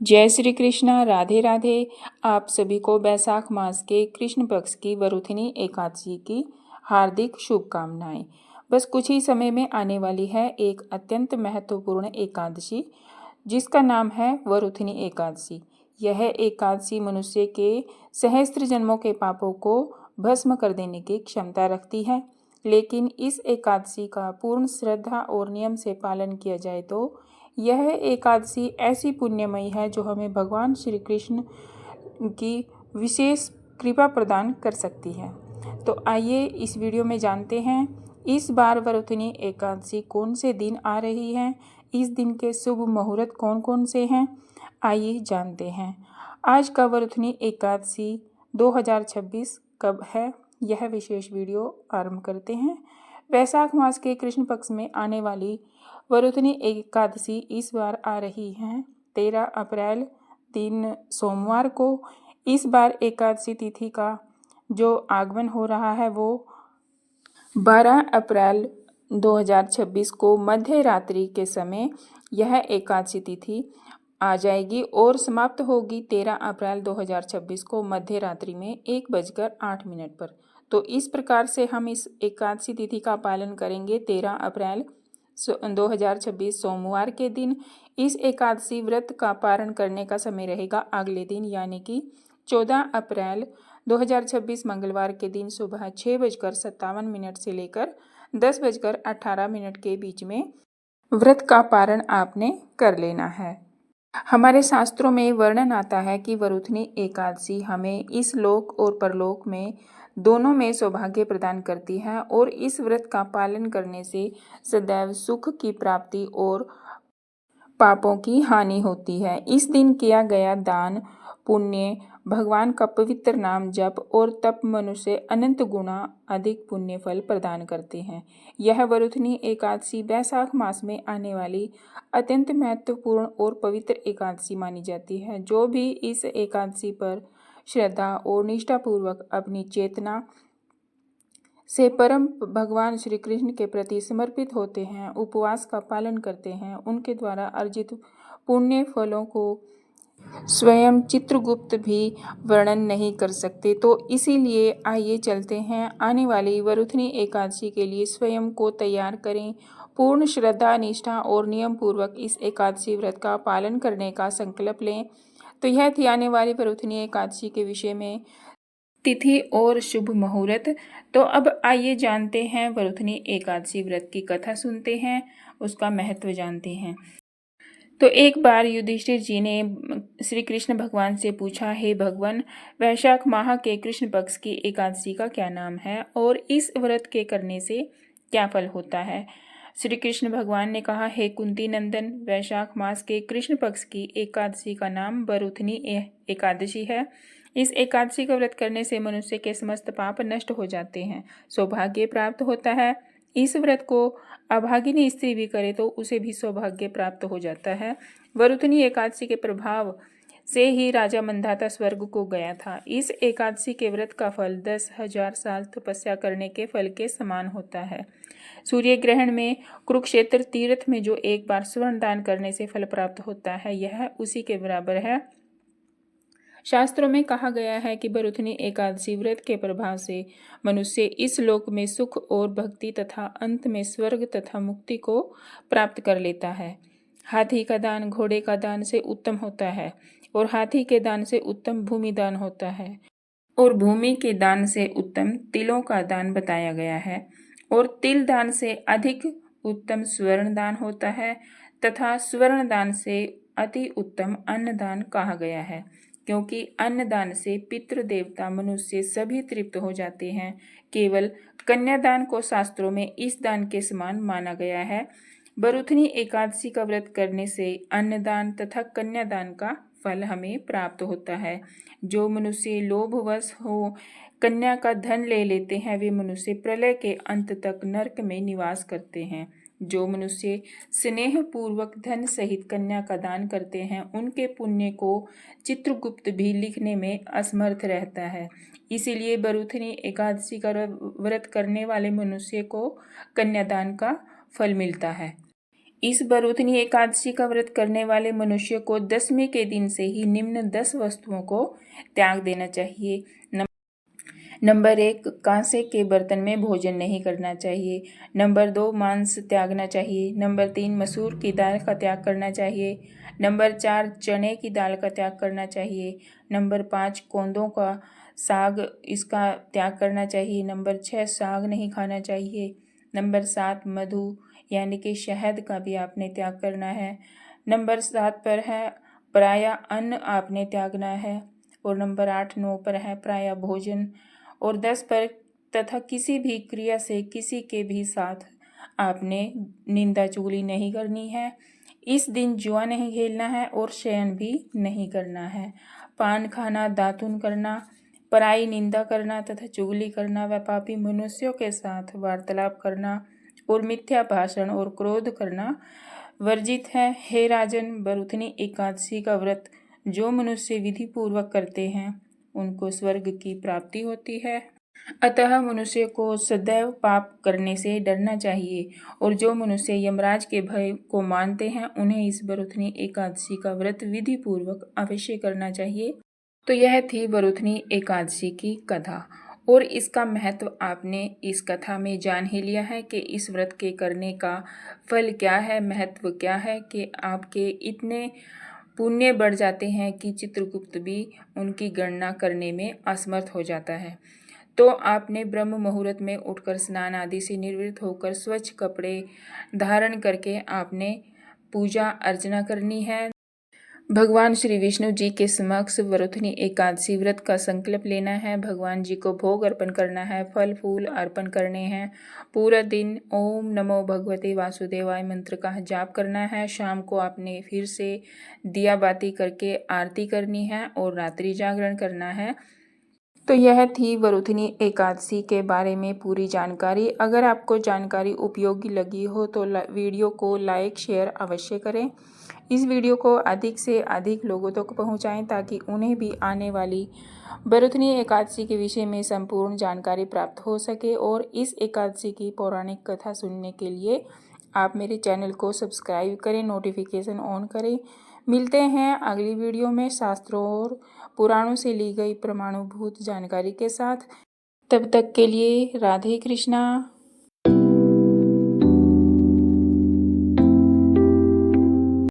जय श्री कृष्णा, राधे राधे। आप सभी को बैसाख मास के कृष्ण पक्ष की वरुथिनी एकादशी की हार्दिक शुभकामनाएं। बस कुछ ही समय में आने वाली है एक अत्यंत महत्वपूर्ण एकादशी, जिसका नाम है वरुथिनी एकादशी। यह एकादशी मनुष्य के सहस्त्र जन्मों के पापों को भस्म कर देने की क्षमता रखती है। लेकिन इस एकादशी का पूर्ण श्रद्धा और नियम से पालन किया जाए तो यह एकादशी ऐसी पुण्यमयी है जो हमें भगवान श्री कृष्ण की विशेष कृपा प्रदान कर सकती है। तो आइए इस वीडियो में जानते हैं इस बार वरुथिनी एकादशी कौन से दिन आ रही है, इस दिन के शुभ मुहूर्त कौन कौन से हैं। आइए जानते हैं आज का वरुथिनी एकादशी 2026 कब है। यह विशेष वीडियो आरंभ करते हैं। वैशाख मास के कृष्ण पक्ष में आने वाली वरुथिनी एकादशी इस बार आ रही है 13 अप्रैल दिन सोमवार को। इस बार एकादशी तिथि का जो आगमन हो रहा है वो 12 अप्रैल 2026 को मध्य रात्रि के समय यह एकादशी तिथि आ जाएगी और समाप्त होगी 13 अप्रैल 2026 को मध्य रात्रि में 1:08 पर। तो इस प्रकार से हम इस एकादशी तिथि का पालन करेंगे। 13 अप्रैल 2026 सोमवार के दिन इस एकादशी व्रत का पारण करने का समय रहेगा अगले दिन, यानी कि 14 अप्रैल 2026 मंगलवार के दिन सुबह 6:57 से लेकर 10:18 के बीच में व्रत का पारण आपने कर लेना है। हमारे शास्त्रों में वर्णन आता है कि वरुथिनी एकादशी हमें इस लोक और परलोक में दोनों में सौभाग्य प्रदान करती है और इस व्रत का पालन करने से सदैव सुख की प्राप्ति और पापों की हानि होती है। इस दिन किया गया दान, पुण्य, भगवान का पवित्र नाम जप और तप मनुष्य अनंत गुना अधिक पुण्य फल प्रदान करते हैं। यह वरुथिनी एकादशी वैशाख मास में आने वाली अत्यंत महत्वपूर्ण और पवित्र एकादशी मानी जाती है। जो भी इस एकादशी पर श्रद्धा और निष्ठापूर्वक अपनी चेतना से परम भगवान श्री कृष्ण के प्रति समर्पित होते हैं, उपवास का पालन करते हैं, उनके द्वारा अर्जित पुण्य फलों को स्वयं चित्रगुप्त भी वर्णन नहीं कर सकते। तो इसीलिए आइए चलते हैं आने वाली वरुथिनी एकादशी के लिए स्वयं को तैयार करें। पूर्ण श्रद्धा, निष्ठा और नियम पूर्वक इस एकादशी व्रत का पालन करने का संकल्प लें। तो यह थी आने वाली वरुथिनी एकादशी के विषय में तिथि और शुभ मुहूर्त। तो अब आइए जानते हैं वरुथिनी एकादशी व्रत की कथा, सुनते हैं, उसका महत्व जानते हैं। तो एक बार युधिष्ठिर जी ने श्री कृष्ण भगवान से पूछा, हे भगवान, वैशाख माह के कृष्ण पक्ष की एकादशी का क्या नाम है और इस व्रत के करने से क्या फल होता है। श्री कृष्ण भगवान ने कहा, हे कुंती नंदन, वैशाख मास के कृष्ण पक्ष की एकादशी का नाम वरुथिनी एकादशी है। इस एकादशी का व्रत करने से मनुष्य के समस्त पाप नष्ट हो जाते हैं, सौभाग्य प्राप्त होता है। इस व्रत को अभागिनी स्त्री भी करे तो उसे भी सौभाग्य प्राप्त हो जाता है। वरुथिनी एकादशी के प्रभाव से ही राजा मंधाता स्वर्ग को गया था। इस एकादशी के व्रत का फल 10,000 साल तपस्या करने के फल के समान होता है। सूर्य ग्रहण में कुरुक्षेत्र तीर्थ में जो एक बार स्वर्ण दान करने से फल प्राप्त होता है, यह उसी के बराबर है। शास्त्रों में कहा गया है कि वरुथिनी एकादशी व्रत के प्रभाव से मनुष्य इस लोक में सुख और भक्ति तथा अंत में स्वर्ग तथा मुक्ति को प्राप्त कर लेता है। हाथी का दान घोड़े का दान से उत्तम होता है और हाथी के दान से उत्तम भूमि दान होता है और भूमि के दान से उत्तम तिलों का दान बताया गया है और तिल दान से अधिक उत्तम स्वर्ण दान होता है तथा स्वर्ण दान से अति उत्तम अन्न दान कहा गया है, क्योंकि अन्नदान से पितृ देवता मनुष्य सभी तृप्त हो जाते हैं। केवल कन्यादान को शास्त्रों में इस दान के समान माना गया है। वरुथिनी एकादशी का व्रत करने से अन्नदान तथा कन्यादान का फल हमें प्राप्त होता है। जो मनुष्य लोभवश हो कन्या का धन ले लेते हैं, वे मनुष्य प्रलय के अंत तक नरक में निवास करते हैं। जो मनुष्य स्नेह पूर्वक धन सहित कन्या का दान करते हैं, उनके पुण्य को चित्रगुप्त भी लिखने में असमर्थ रहता है। इसीलिए वरुथिनी एकादशी का व्रत करने वाले मनुष्य को कन्यादान का फल मिलता है। इस बरूथनी एकादशी का व्रत करने वाले मनुष्य को दसवीं के दिन से ही निम्न 10 वस्तुओं को त्याग देना चाहिए। नंबर 1, कांसे के बर्तन में भोजन नहीं करना चाहिए। नंबर 2, मांस त्यागना चाहिए। नंबर 3, मसूर की दाल का त्याग करना चाहिए। नंबर 4, चने की दाल का त्याग करना चाहिए। नंबर 5, कोंदों का साग इसका त्याग करना चाहिए। नंबर 6, साग नहीं खाना चाहिए। नंबर 7, मधु यानी कि शहद का भी आपने त्याग करना है। नंबर 7 पर है पराया अन्न आपने त्यागना है। और नंबर 8, 9 पर है पराया भोजन। और 10 पर तथा किसी भी क्रिया से किसी के भी साथ आपने निंदा चुगली नहीं करनी है। इस दिन जुआ नहीं खेलना है और शयन भी नहीं करना है। पान खाना, दातुन करना, पराई निंदा करना तथा चुगली करना व पापी मनुष्यों के साथ वार्तालाप करना और मिथ्या भाषण और क्रोध करना वर्जित है। हे राजन, बरूथनी एकादशी का व्रत जो मनुष्य विधि पूर्वक करते हैं उनको स्वर्ग की प्राप्ति होती है। अतः मनुष्य को सदैव पाप करने से डरना चाहिए और जो मनुष्य यमराज के भय को मानते हैं उन्हें इस बरूथनी एकादशी का व्रत विधि पूर्वक अवश्य करना चाहिए। तो यह थी बरूथनी एकादशी की कथा और इसका महत्व आपने इस कथा में जान ही लिया है कि इस व्रत के करने का फल क्या है, महत्व क्या है कि आपके इतने पुण्य बढ़ जाते हैं कि चित्रगुप्त भी उनकी गणना करने में असमर्थ हो जाता है। तो आपने ब्रह्म मुहूर्त में उठकर स्नान आदि से निवृत्त होकर स्वच्छ कपड़े धारण करके आपने पूजा अर्चना करनी है। भगवान श्री विष्णु जी के समक्ष बरूथनी एकादशी व्रत का संकल्प लेना है। भगवान जी को भोग अर्पण करना है, फल फूल अर्पण करने हैं। पूरा दिन ओम नमो भगवते वासुदेवाय मंत्र का जाप करना है। शाम को आपने फिर से दिया बाती करके आरती करनी है और रात्रि जागरण करना है। तो यह थी बरूथनी एकादशी के बारे में पूरी जानकारी। अगर आपको जानकारी उपयोगी लगी हो तो वीडियो को लाइक शेयर अवश्य करें। इस वीडियो को अधिक से अधिक लोगों तक पहुंचाएं ताकि उन्हें भी आने वाली बरूथनी एकादशी के विषय में संपूर्ण जानकारी प्राप्त हो सके। और इस एकादशी की पौराणिक कथा सुनने के लिए आप मेरे चैनल को सब्सक्राइब करें, नोटिफिकेशन ऑन करें। मिलते हैं अगली वीडियो में शास्त्रों और पुराणों से ली गई प्रमाणुभूत जानकारी के साथ। तब तक के लिए राधे कृष्णा।